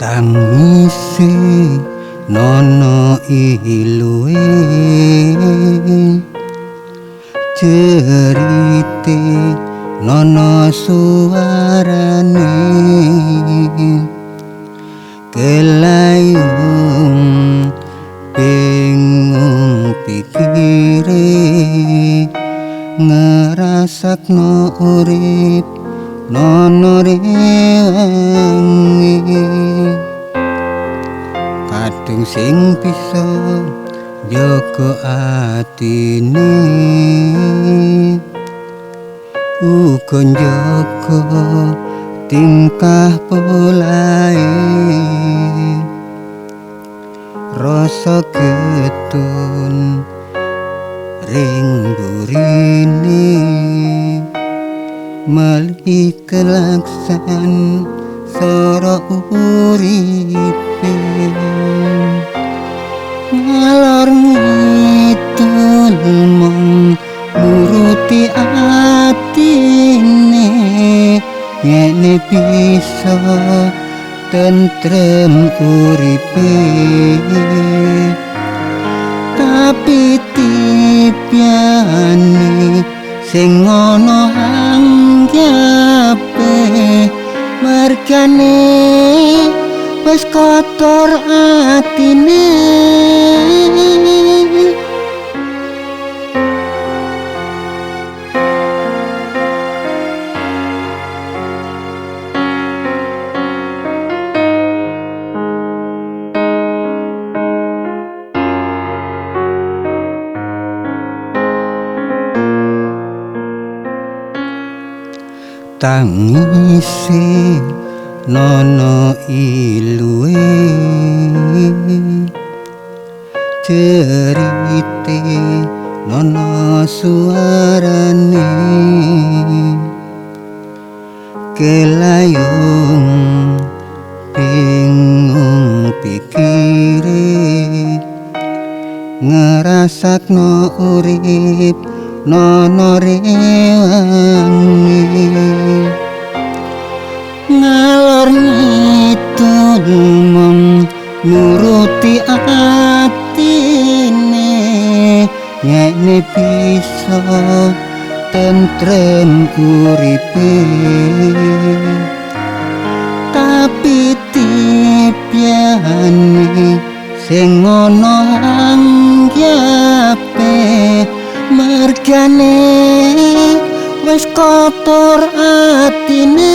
Tangisi nono iluwe cerite nono suarane kelayung bingung pikire ngerasakno urip nono rewangi kadung sing bisa jaga atine uga njaga tingkah polahe rasa getun ring burine mali kelaksan sora uripe ngalor ngidul mong nuruti atine ngene bisa tentrem uripe tapi tipiane sing ana anggape mergane wis kotor atine tangisi nono iluwe cerite nono suarane kelayung bingung pikire ngerasakno urip nono rewangi ngalor ngidul mong nuruti atine ngene bisa tentrem uripe tapi tipiane sing ana anggape mergane wis kotor atine